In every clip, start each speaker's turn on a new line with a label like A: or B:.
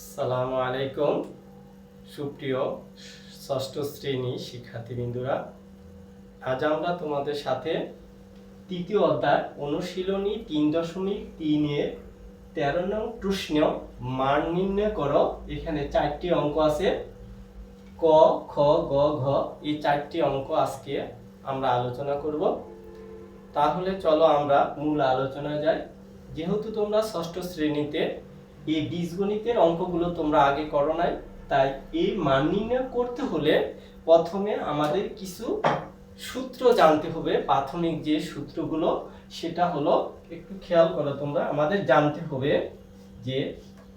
A: আসসালামু আলাইকুম সুপ্রিয় ষষ্ঠ শ্রেণী শিক্ষার্থীবৃন্দরা, আজ আমরা তোমাদের সাথে তৃতীয় অধ্যায় অনুশীলনী 3.3 এর 13 নং প্রশ্ন মান নির্ণয় করো। এখানে 4টি অঙ্ক আছে, ক, খ, গ, ঘ। এই 4টি অঙ্ক আজকে আমরা আলোচনা করব। তাহলে চলো আমরা মূল আলোচনায় যাই। যেহেতু তোমরা ষষ্ঠ শ্রেণীতে এই বীজগণিতের অঙ্কগুলো তোমরা আগে করো নাই, তাই এই মান নির্ণয় করতে হলে প্রথমে আমাদের কিছু সূত্র জানতে হবে। প্রাথমিক যে সূত্রগুলো সেটা হলো, একটু খেয়াল করো তোমরা, আমাদের জানতে হবে যে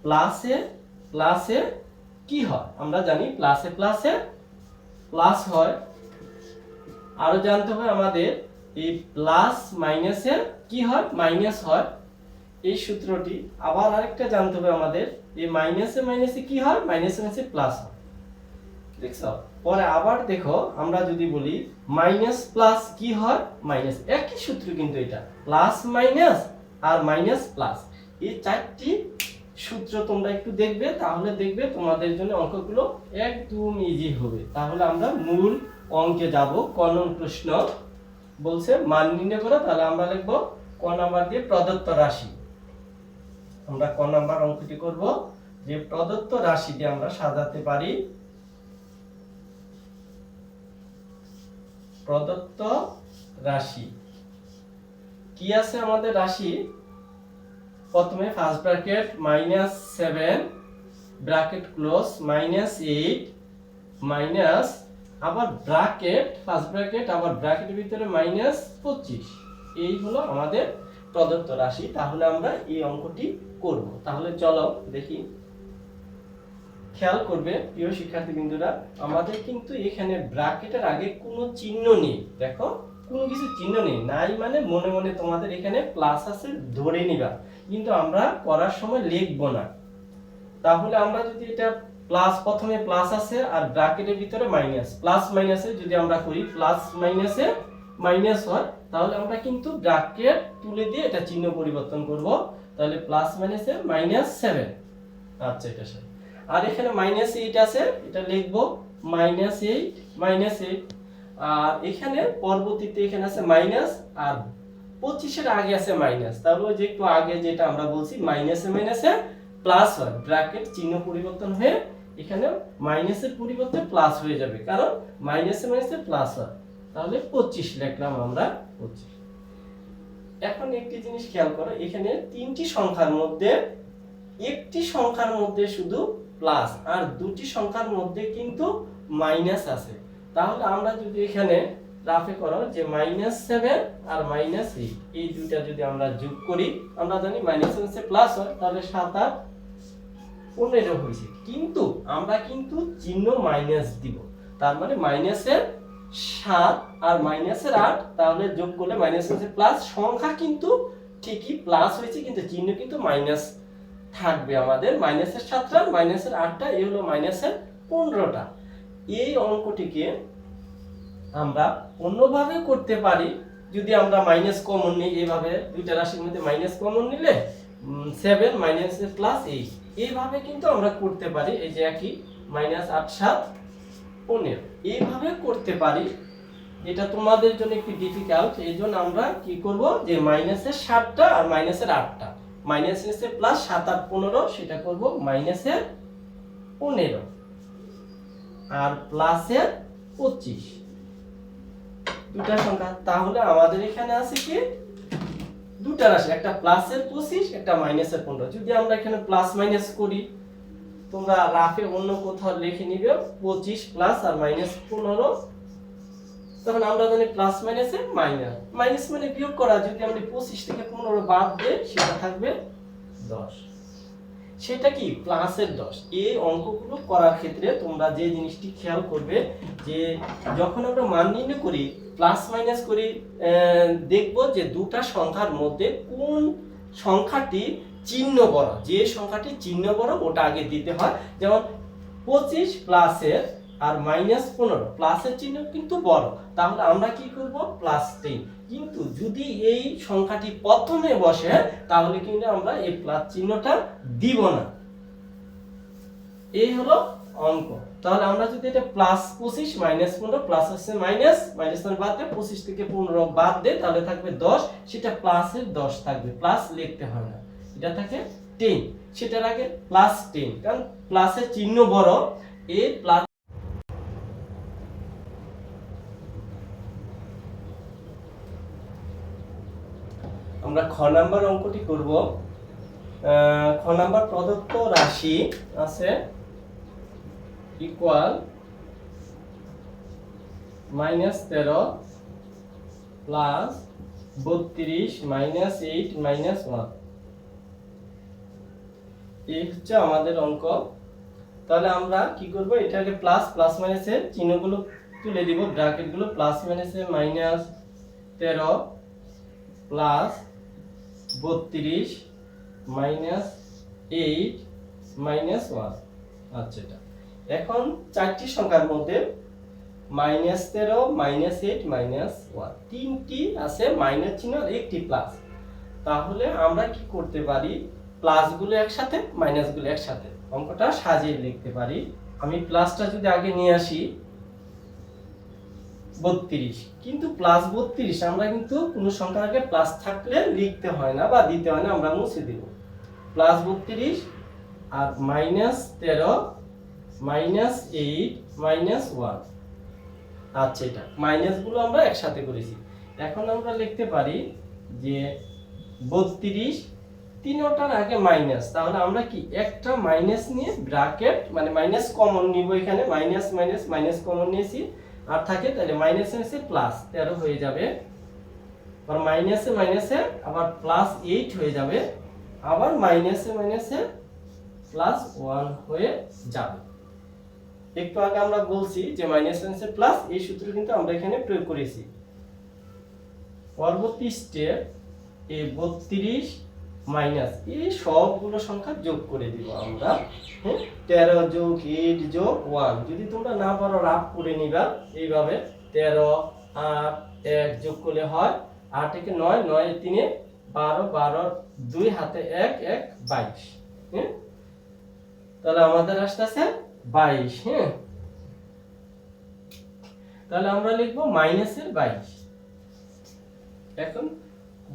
A: প্লাসে প্লাসে কি হয়। আমরা জানি প্লাসে প্লাসে প্লাস হয়। আরো জানতে হবে আমাদের এই প্লাস মাইনাসে কি হয়, মাইনাস হয়। এই সূত্রটি আবার আরেকটা জানতে হবে আমাদের, এই মাইনাসে মাইনাসে কি হয়, মাইনাসে মাইনাসে প্লাস হয়। দেখছো? পরে আবার দেখো, আমরা যদি বলি মাইনাস প্লাস কি হয়, মাইনাস। একই সূত্র কিন্তু এটা, প্লাস মাইনাস আর মাইনাস প্লাস। এই 4টি সূত্র তোমরা একটু দেখবে, তাহলে দেখবে তোমাদের জন্য অঙ্কগুলো একদম ইজি হবে। তাহলে আমরা মূল অঙ্কে যাব। ক নং প্রশ্ন বলছে মান নির্ণয় করো। তাহলে আমরা লিখবো ক নাম্বার দিয়ে প্রদত্ত রাশি। আমরা ক নাম্বার অঙ্কটি করব যে প্রদত্ত রাশি দিয়ে আমরা সাজাতে পারি। প্রদত্ত রাশি কি আছে আমাদের রাশি? প্রথমে first bracket -7 bracket close -8 minus আবার ব্র্যাকেট ফার্স্ট ব্র্যাকেট আবার ব্র্যাকেটের ভিতরে -25। এই হলো আমাদের প্রদত্ত রাশি। তাহলে আমরা এই অঙ্কটি করব। তাহলে চলো দেখি। খেয়াল করবে প্রিয় শিক্ষার্থীবৃন্দরা, আমাদের কিন্তু এখানে ব্র্যাকেটের আগে কোনো চিহ্ন নেই। দেখো, কোনো কিছু চিহ্ন নেই, নাই মানে মনে মনে তোমাদের এখানে প্লাস আছে ধরে নিবা, কিন্তু আমরা করার সময় লিখবো না। তাহলে আমরা যদি এটা প্লাস, প্রথমে প্লাস আছে আর ব্র্যাকেটের ভিতরে মাইনাস, প্লাস মাইনাসে যদি আমরা করি প্লাস মাইনাসে মাইনাস হয়, তাহলে আমরা কিন্তু ব্র্যাকেট তুলে দিয়ে এটা চিহ্ন পরিবর্তন করব। তাহলে প্লাস মাইনাসে -7। আচ্ছা, এটা সে। আর এখানে -8 আছে, এটা লিখব -8 আর এখানে পরবর্তীতে এখানে আছে মাইনাস আর 25 এর আগে আছে মাইনাস। তাহলে ওই যে একটু আগে যেটা আমরা বলছি মাইনাসে মাইনাসে প্লাস হয়, ব্র্যাকেট চিহ্ন পরিবর্তন হয়ে এখানে মাইনাসের পরিবর্তে প্লাস হয়ে যাবে, কারণ মাইনাসে মাইনাসে প্লাস হয়। তাহলে 25 লিখলাম আমরা 25। এখন একটি জিনিস খেয়াল করো, এখানে 3টি সংখ্যার মধ্যে একটি সংখ্যার মধ্যে শুধু প্লাস আর 2টি সংখ্যার মধ্যে কিন্তু মাইনাস আছে। তাহলে আমরা যদি এখানে রাফে করো যে -7 আর -8, এই দুইটা যদি আমরা যোগ করি, আমরা জানি মাইনাসে প্লাস হয়, তাহলে 7 আর 15 হয়েছে। কিন্তু আমরা কিন্তু চিহ্ন মাইনাস দিব, তার মানে -7 আর -8, তাহলে যোগ করলে মাইনাসে প্লাস। সংখ্যা কিন্তু ঠিকই প্লাস হয়েছে, কিন্তু চিহ্ন কিন্তু মাইনাস থাকবে আমাদের। -7টা -8টা, এই হলো -15টা। এই অঙ্কটিকে আমরা অন্যভাবে করতে পারি। যদি আমরা মাইনাস কমন নিই, এইভাবে দুইটা রাশির মধ্যে মাইনাস কমন নিলে 7 -8, এইভাবে কিন্তু আমরা করতে পারি। এই যে একই -8 7 15, এইভাবে করতে পারি। এটা তোমাদের জন্য একটু ডিফিকাল্ট, এই জন্য আমরা কি করব যে -7টা আর -8টা, মাইনাসে প্লাস 7 আর 15, সেটা করব -15 আর প্লাসের 25, দুটা সংখ্যা। তাহলে আমাদের এখানে আছে কি দুটা রাশি, একটা প্লাসের 25, একটা -15। যদি আমরা এখানে প্লাস মাইনাস করি, তোমরা রাফে অন্য কোথাও লিখে নিবে 25 প্লাস আর -15। তখন আমরা জানি প্লাস মাইনাসে মাইনাস, মাইনাস মানে বিয়োগ করা। যদি আমরা 25 থেকে 15 বাদ দেই, সেটা থাকবে 10। সেটা কি প্লাসের 10। এই অঙ্কগুলো করার ক্ষেত্রে তোমরা যে জিনিসটি খেয়াল করবে, যে যখন আমরা মান নির্ণয় করি, প্লাস মাইনাস করি, দেখব যে দুটা সংখ্যার মধ্যে কোন সংখ্যাটি চিহ্ন বড়, যে সংখ্যাটি চিহ্ন বড় ওটা আগে দিতে হয়। যেমন 25 প্লাসের আর -15, প্লাসের চিহ্ন কিন্তু বড়, তাহলে আমরা কি করব +10। কিন্তু যদি এই সংখ্যাটি প্রথমে বসে, তাহলে কিন্তু আমরা এই প্লাস চিহ্নটা দিব না। এই হলো অঙ্ক। তাহলে আমরা যদি এটা +25 -15 প্লাস আছে মাইনাস মানে বাদ দিয়ে 25 থেকে 15 বাদ দেই তাহলে থাকবে 10, সেটা প্লাসের 10 থাকবে, প্লাস লিখতে হয় না, এটা থাকে 10, সেটার আগে +10 কারণ প্লাসের চিহ্ন বড়। এই প্লাস আমরা খ নাম্বার অঙ্কটি করব। খ নাম্বার প্রদত্ত রাশি আছে ইকুয়াল -13 প্লাস 32 -8 -1, এই হচ্ছে আমাদের অঙ্ক। তাহলে আমরা কি করব, এটাকে প্লাস প্লাস মাইনাসের চিহ্নগুলো তুলে দিব, ব্র্যাকেটগুলো প্লাস মাইনাসে -13 প্লাস 32 -8 -1। আচ্ছা, এটা এখন চারটি সংখ্যার মধ্যে -13 -8 -1 তিনটি আছে মাইনাস চিহ্ন আর একটি প্লাস। তাহলে আমরা কি করতে পারি, প্লাসগুলো একসাথে মাইনাসগুলো একসাথে অঙ্কটা সাজিয়ে লিখতে পারি। আমি প্লাসটা যদি আগে নিয়ে আসি 32, কিন্তু +32 আমরা কিন্তু কোনো সংখ্যার আগে প্লাস থাকলে লিখতে হয় না বা দিতে হয় না, আমরা মুছে দিব। +32 আর -13 -8 -1। আচ্ছা, এটা মাইনাসগুলো আমরা একসাথে করেছি। এখন আমরা লিখতে পারি যে 32 তিনটার আগে মাইনাস, তাহলে আমরা কি একটা মাইনাস নিয়ে ব্র্যাকেট মানে মাইনাস কমন নিব, এখানে মাইনাস মাইনাস মাইনাস কমন নিয়েছি আর থাকে, তাহলে মাইনাসে আছে প্লাস 13 হয়ে যাবে, আর মাইনাসে মাইনাসে আবার +8 হয়ে যাবে, আবার মাইনাসে মাইনাসে +1 হয়ে যাবে। একটু আগে আমরা বলছি যে মাইনাস মাইনাসে প্লাস, এই সূত্র কিন্তু আমরা এখানে প্রয়োগ করেছি। পরবর্তী স্টেপ, এই 32 মাইনাস এই সবগুলো সংখ্যা যোগ করে দিব আমরা। 13 যোগ 8 যোগ 1, যদি তোমরা না পারো রাফ করে নিবা এইভাবে। 13 8 1 যোগ করলে হয় 8 একে 9 9 এ 3 12 12 2 হাতে 1 1 22। তাহলে আমাদের আসছে 22। তাহলে আমরা লিখব মাইনাসের 22। এখন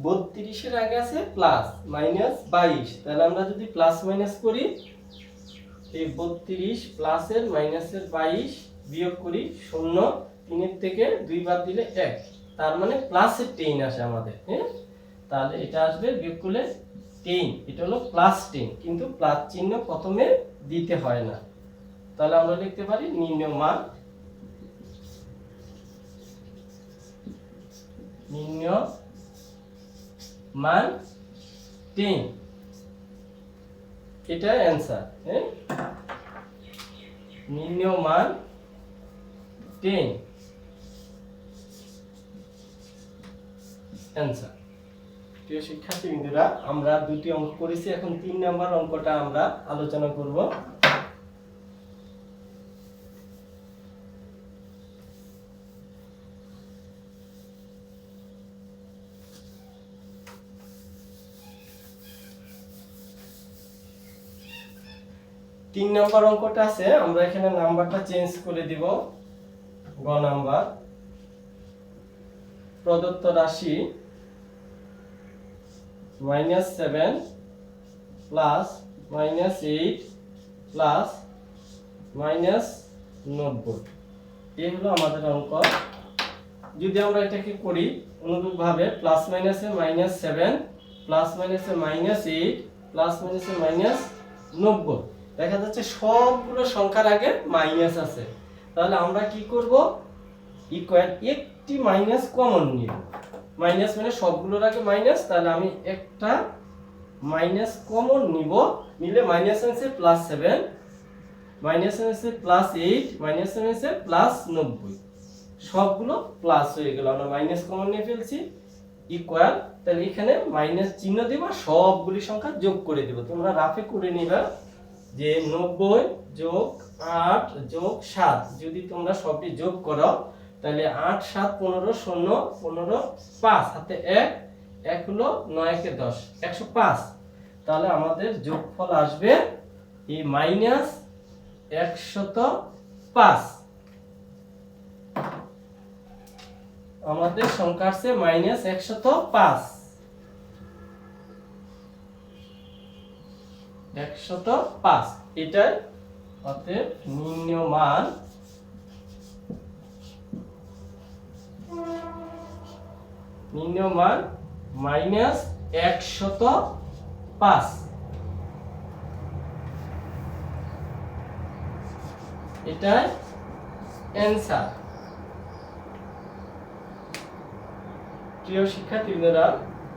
A: 32 এর আগে আছে প্লাস -22, তাহলে আমরা যদি প্লাস মাইনাস করি, এই 32 প্লাসের মাইনাসের 22 বিয়োগ করি 0, 3 এর থেকে 2 বাদ দিলে 1, তার মানে প্লাসের 10 আসে আমাদের। তাহলে এটা আসবে বিয়োগ করলে 10, এটা হলো +10, কিন্তু প্লাস চিহ্ন প্রথমে দিতে হয় না। তাহলে আমরা লিখতে পারি নির্ণয় মান 10, এটা অ্যানসার। নির্ণয় মান 10 অ্যানসার। প্রিয় শিক্ষার্থীবৃন্দরা, আমরা দুটি অঙ্ক করেছি, এখন 3 নাম্বার অঙ্কটা আমরা আলোচনা করব। তিন নাম্বার অঙ্কটা আছে, আমরা এখানে নাম্বারটা চেঞ্জ করে দিব। গ নাম্বার, প্রদত্ত রাশি -7 প্লাস -8 প্লাস -90, এই হলো আমাদের অঙ্ক। যদি আমরা এটাকে করি অনুরূপভাবে, প্লাস মাইনাসে -7 প্লাস মাইনাসে -8 প্লাস মাইনাসে -90, দেখা যাচ্ছে সবগুলো সংখ্যার আগে মাইনাস আছে। তাহলে আমরা কি করব, ইকুয়াল একটি মাইনাস কমন নিব। মাইনাস মানে সবগুলোর আগে মাইনাস, তাহলে আমি একটা মাইনাস কমন নিব, নিলে মাইনাস আছে +7 মাইনাস আছে +8 মাইনাস আছে +90, সবগুলো প্লাস হয়ে গেল, আমরা মাইনাস কমন নিয়ে ফেলছি। ইকুয়াল, তাহলে এখানে মাইনাস চিহ্ন দেব, সবগুলি সংখ্যা যোগ করে দেব। তোমরা রাফে করে নিবা যে 90 যোগ 8 যোগ 7, যদি তোমরা সবটি যোগ করো তাহলে 8 7 15 0 15 5 হাতে 1 1 হলো 9 একে 10 105। তাহলে আমাদের যোগফল আসবে এই 105। আমাদের সংখ্যা আছে -105। 105 এটাই অতএব নির্ণেয় মান -105। এটাই অ্যান্সার। প্রিয় শিক্ষার্থীরা,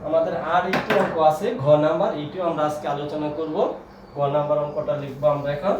A: আমাদের আর একটি অঙ্ক আছে ঘ নাম্বার, এটিও আমরা আজকে আলোচনা করব। ঘ নাম্বার অঙ্কটা লিখবো আমরা এখন।